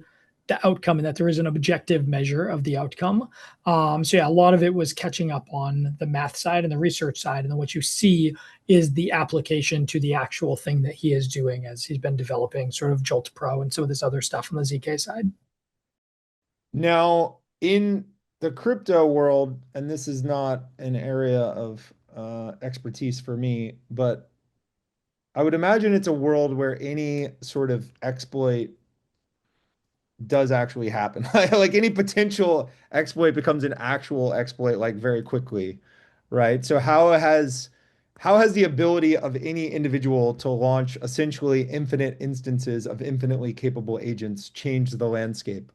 the outcome and that there is an objective measure of the outcome. So yeah, a lot of it was catching up on the math side and the research side. And then what you see is the application to the actual thing that he is doing as he's been developing sort of Jolt Pro and some of this other stuff on the ZK side. Now, in the crypto world, and this is not an area of expertise for me, but I would imagine it's a world where any sort of exploit does actually happen. Like any potential exploit becomes an actual exploit like very quickly, right? So how has the ability of any individual to launch essentially infinite instances of infinitely capable agents changed the landscape?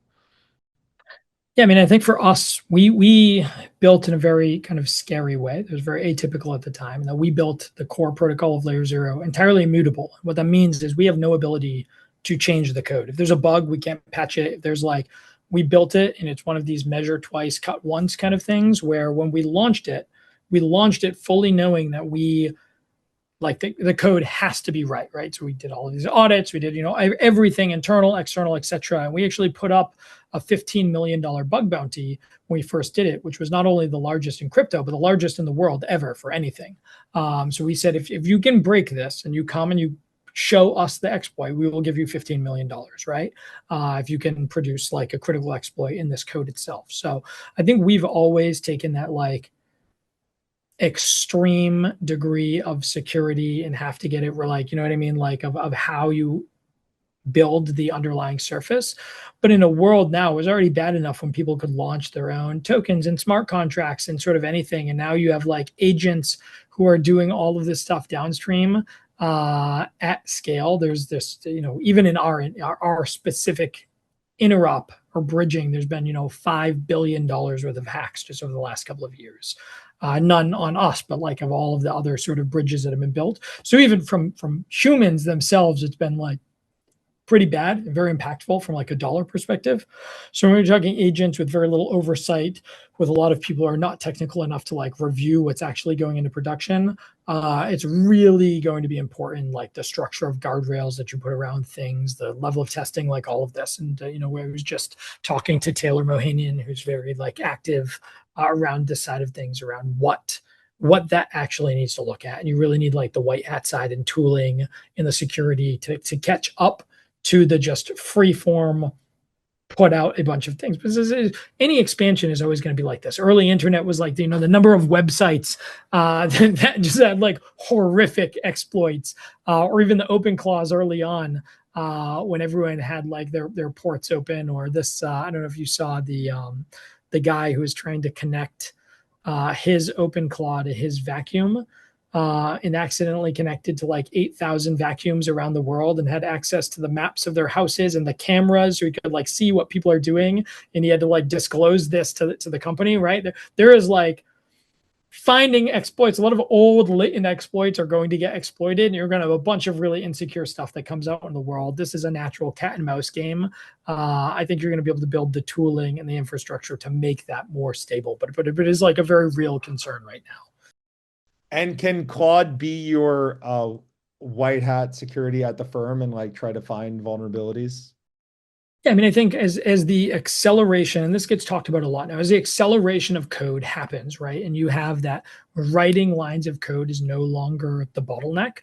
Yeah, I mean, I think for us, we built in a very kind of scary way. It was very atypical at the time that we built the core protocol of layer zero entirely immutable. What that means is we have no ability to change the code. If there's a bug, we can't patch it. If there's like we built it and it's one of these measure twice, cut once kind of things where when we launched it fully knowing that we like the code has to be right, right? So we did all of these audits, we did, everything internal, external, etc. And we actually put up a $15 million bug bounty when we first did it, which was not only the largest in crypto, but the largest in the world ever for anything. So we said, if you can break this and you come and you show us the exploit, we will give you $15 million, right? If you can produce like a critical exploit in this code itself. So I think we've always taken that like extreme degree of security and have to get it where like, you know what I mean? Like of how you build the underlying surface. But in a world now, it was already bad enough when people could launch their own tokens and smart contracts and sort of anything. And now you have like agents who are doing all of this stuff downstream at scale. There's this, even in our specific interop or bridging, there's been, $5 billion worth of hacks just over the last couple of years. None on us, but like of all of the other sort of bridges that have been built. So even from humans themselves, it's been like pretty bad and very impactful from like a dollar perspective. So when we're talking agents with very little oversight, with a lot of people who are not technical enough to like review what's actually going into production, it's really going to be important, like the structure of guardrails that you put around things, the level of testing, like all of this. And where I was just talking to Taylor Mohanian, who's very like active around this side of things, around what that actually needs to look at. And you really need like the white hat side and tooling and the security to catch up to the just free form put out a bunch of things. But any expansion is always going to be like this. Early internet was like, the number of websites that just had like horrific exploits, or even the OpenClaws early on, when everyone had like their ports open, or this, I don't know if you saw the guy who was trying to connect his OpenClaw to his vacuum. and accidentally connected to like 8,000 vacuums around the world and had access to the maps of their houses and the cameras, so he could like see what people are doing, and he had to like disclose this to the company, right? There is like finding exploits. A lot of old latent exploits are going to get exploited, and you're going to have a bunch of really insecure stuff that comes out in the world. This is a natural cat and mouse game. I think you're going to be able to build the tooling and the infrastructure to make that more stable, but it is like a very real concern right now. And can Claude be your white hat security at the firm and like try to find vulnerabilities? Yeah, I mean, I think as the acceleration, and this gets talked about a lot now, as the acceleration of code happens, right, and you have that writing lines of code is no longer the bottleneck,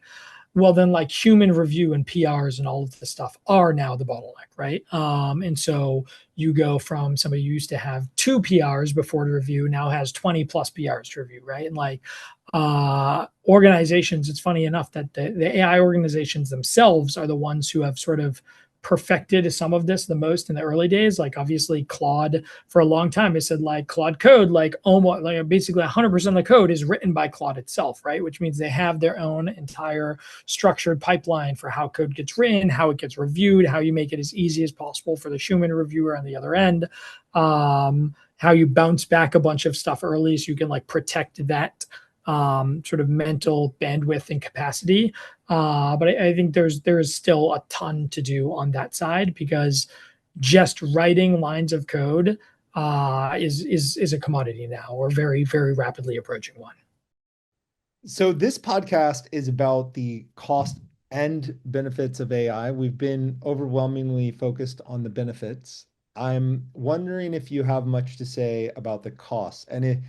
well, then like human review and PRs and all of this stuff are now the bottleneck, right? And so you go from somebody who used to have 2 PRs before to review now has 20 plus PRs to review, right? And like organizations, it's funny enough that the AI organizations themselves are the ones who have sort of perfected some of this the most in the early days. Like obviously Claude, for a long time, it said like Claude code, like almost like basically 100% of the code is written by Claude itself, right? Which means they have their own entire structured pipeline for how code gets written, how it gets reviewed, how you make it as easy as possible for the human reviewer on the other end, how you bounce back a bunch of stuff early so you can like protect that sort of mental bandwidth and capacity. But I think there is still a ton to do on that side, because just writing lines of code is a commodity now, or very, very rapidly approaching one. So this podcast is about the cost and benefits of AI. We've been overwhelmingly focused on the benefits. I'm wondering if you have much to say about the costs, and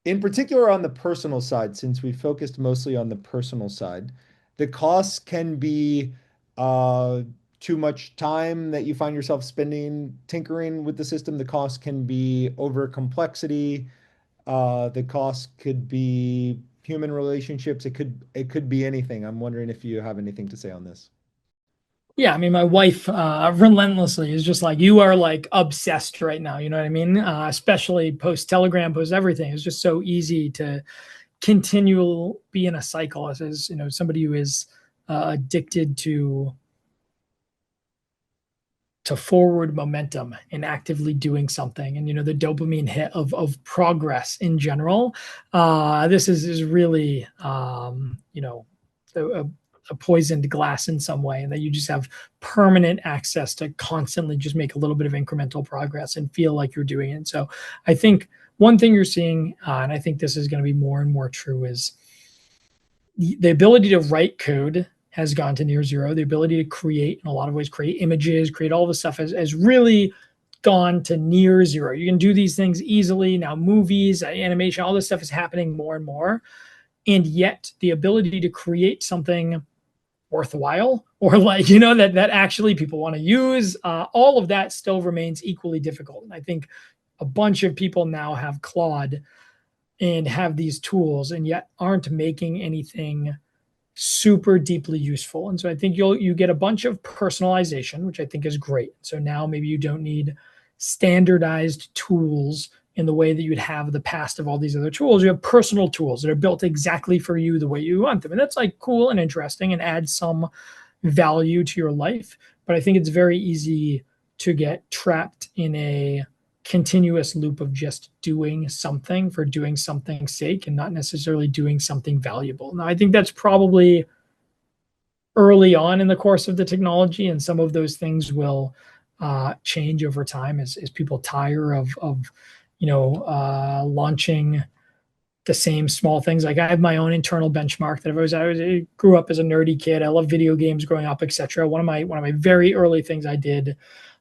in particular on the personal side, since we focused mostly on the personal side. The costs can be uh, too much time that you find yourself spending tinkering with the system. The cost can be over complexity. The cost could be human relationships. It could be anything. I'm wondering if you have anything to say on this. Yeah, I mean, my wife relentlessly is just like, you are like obsessed right now. You know what I mean? Especially post Telegram, post everything. It's just so easy to continual be in a cycle as you know, somebody who is addicted to forward momentum and actively doing something, and you know, the dopamine hit of progress in general. This is really you know, a poisoned glass in some way, and that you just have permanent access to constantly just make a little bit of incremental progress and feel like you're doing it. So I think one thing you're seeing, and I think this is going to be more and more true, is the ability to write code has gone to near zero. The ability to create, in a lot of ways, create images, create all this stuff has really gone to near zero. You can do these things easily now. Movies, animation, all this stuff is happening more and more. And yet the ability to create something worthwhile, or like, you know, that actually people want to use, all of that still remains equally difficult. And I think a bunch of people now have Claude and have these tools and yet aren't making anything super deeply useful. And so I think you get a bunch of personalization, which I think is great. So now maybe you don't need standardized tools in the way that you'd have the past of all these other tools. You have personal tools that are built exactly for you the way you want them. And that's like cool and interesting and adds some value to your life. But I think it's very easy to get trapped in a continuous loop of just doing something for doing something's sake and not necessarily doing something valuable. Now, I think that's probably early on in the course of the technology, and some of those things will change over time as people tire of you know, launching the same small things. Like I have my own internal benchmark that I grew up as a nerdy kid. I love video games growing up, etc. One of my very early things I did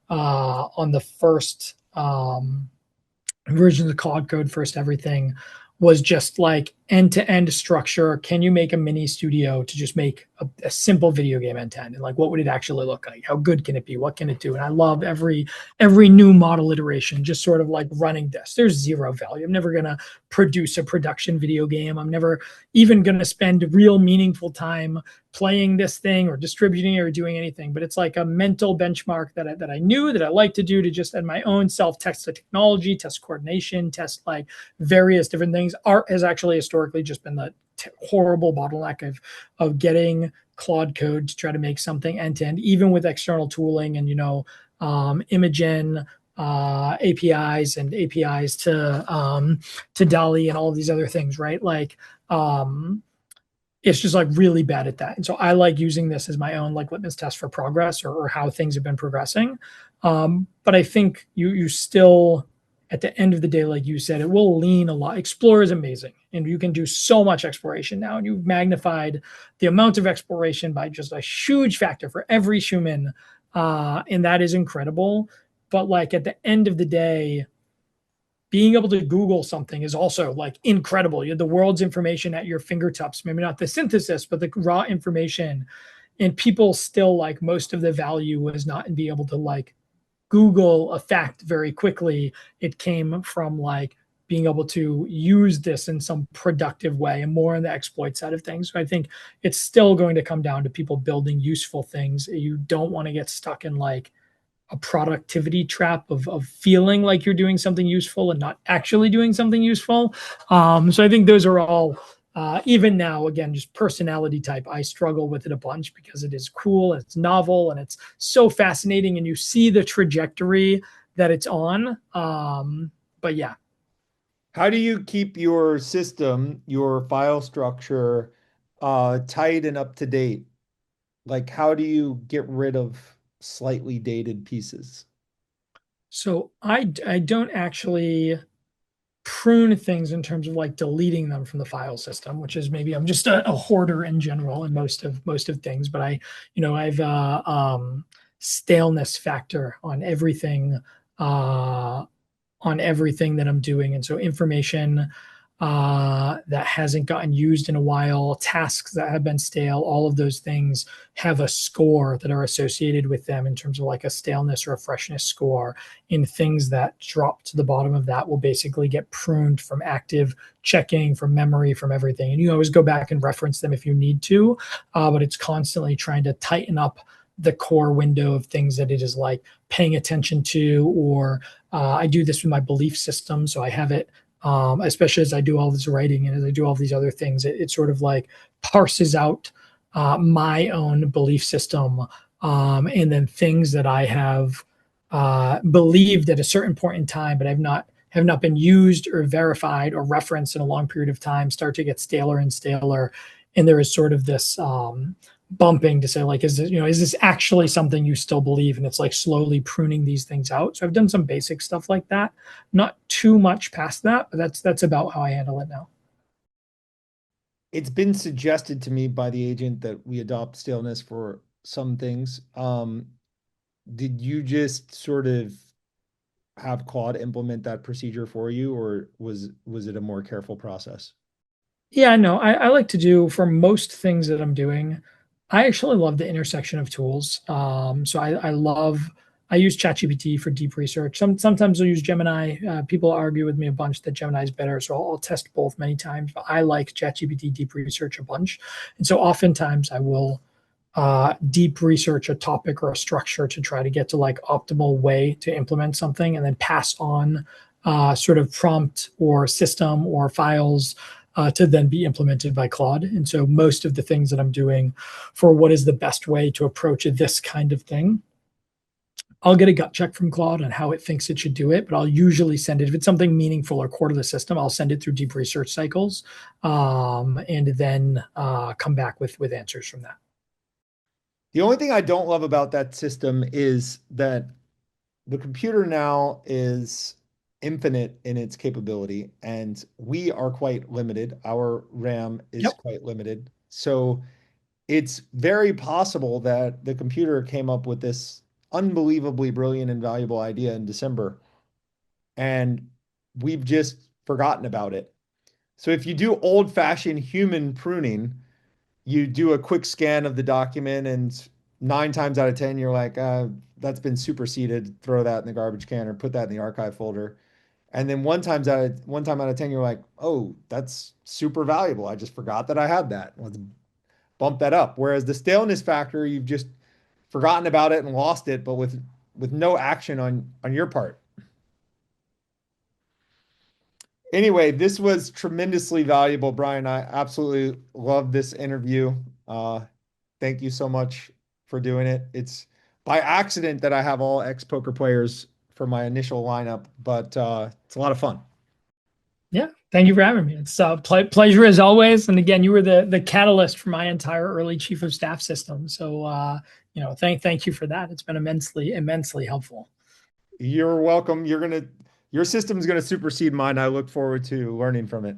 on the first version of the Claude code, first everything, was just like end-to-end structure. Can you make a mini studio to just make a simple video game end-to-end? And like, what would it actually look like? How good can it be? What can it do? And I love every new model iteration, just sort of like running this. There's zero value. I'm never going to produce a production video game. I'm never even going to spend real meaningful time playing this thing or distributing it or doing anything. But it's like a mental benchmark that I knew that I like to do, to just at my own self test the technology, test coordination, test like various different things. Art has actually historically just been the horrible bottleneck of getting Claude code to try to make something end to end, even with external tooling and Imagen APIs and APIs to DALI and all of these other things, right? Like it's just like really bad at that. And so I like using this as my own like litmus test for progress or how things have been progressing. But I think you still at the end of the day, like you said, it will lean a lot. Explore is amazing, and you can do so much exploration now, and you've magnified the amount of exploration by just a huge factor for every human, and that is incredible. But like at the end of the day, being able to Google something is also like incredible. You have the world's information at your fingertips, maybe not the synthesis, but the raw information. And people still like most of the value was not in being able to like Google a fact very quickly. It came from like being able to use this in some productive way and more on the exploit side of things. So I think it's still going to come down to people building useful things. You don't want to get stuck in like a productivity trap of feeling like you're doing something useful and not actually doing something useful. So I think those are all, even now, again, just personality type. I struggle with it a bunch because it is cool, and it's novel, and it's so fascinating, and you see the trajectory that it's on. But yeah. How do you keep your system, your file structure, tight and up to date? Like, how do you get rid of slightly dated pieces? So I don't actually prune things in terms of like deleting them from the file system, which is maybe I'm just a hoarder in general in most of things. But I've staleness factor on everything that I'm doing. And so information that hasn't gotten used in a while, tasks that have been stale, all of those things have a score that are associated with them in terms of like a staleness or a freshness score. In things that drop to the bottom of that will basically get pruned from active checking, from memory, from everything. And you always go back and reference them if you need to, but it's constantly trying to tighten up the core window of things that it is like paying attention to, or I do this with my belief system. So I have it, especially as I do all this writing and as I do all these other things, it sort of like parses out my own belief system, and then things that I have believed at a certain point in time, but have not been used or verified or referenced in a long period of time, start to get staler and staler. And there is sort of this bumping to say like, is this actually something you still believe? And it's like slowly pruning these things out. So I've done some basic stuff like that, not too much past that, but that's about how I handle it now. It's been suggested to me by the agent that we adopt staleness for some things. Did you just sort of have Claude implement that procedure for you, or was it a more careful process? Yeah, no, I like to do for most things that I'm doing. I actually love the intersection of tools. So I use ChatGPT for deep research. Sometimes I'll use Gemini. People argue with me a bunch that Gemini is better, so I'll test both many times. But I like ChatGPT deep research a bunch, and so oftentimes I will deep research a topic or a structure to try to get to like optimal way to implement something, and then pass on sort of prompt or system or files to then be implemented by Claude. And so most of the things that I'm doing for what is the best way to approach this kind of thing, I'll get a gut check from Claude on how it thinks it should do it, but I'll usually send it, if it's something meaningful or core to the system, I'll send it through deep research cycles, and then come back with answers from that. The only thing I don't love about that system is that the computer now is infinite in its capability, and we are quite limited. Our RAM is Yep. quite limited. So it's very possible that the computer came up with this unbelievably brilliant and valuable idea in December, and we've just forgotten about it. So if you do old-fashioned human pruning, you do a quick scan of the document, and 9 times out of 10, you're like, that's been superseded. Throw that in the garbage can or put that in the archive folder. And then one time out of 10, you're like, oh, that's super valuable. I just forgot that I had that. Let's bump that up. Whereas the staleness factor, you've just forgotten about it and lost it, but with no action on your part. Anyway, this was tremendously valuable, Brian. I absolutely love this interview. Uh, thank you so much for doing it. It's by accident that I have all ex-poker players for my initial lineup, but it's a lot of fun. Yeah, thank you for having me. It's a pleasure as always. And again, you were the catalyst for my entire early chief of staff system. So thank you for that. It's been immensely helpful. You're welcome. Your system's gonna supersede mine. I look forward to learning from it.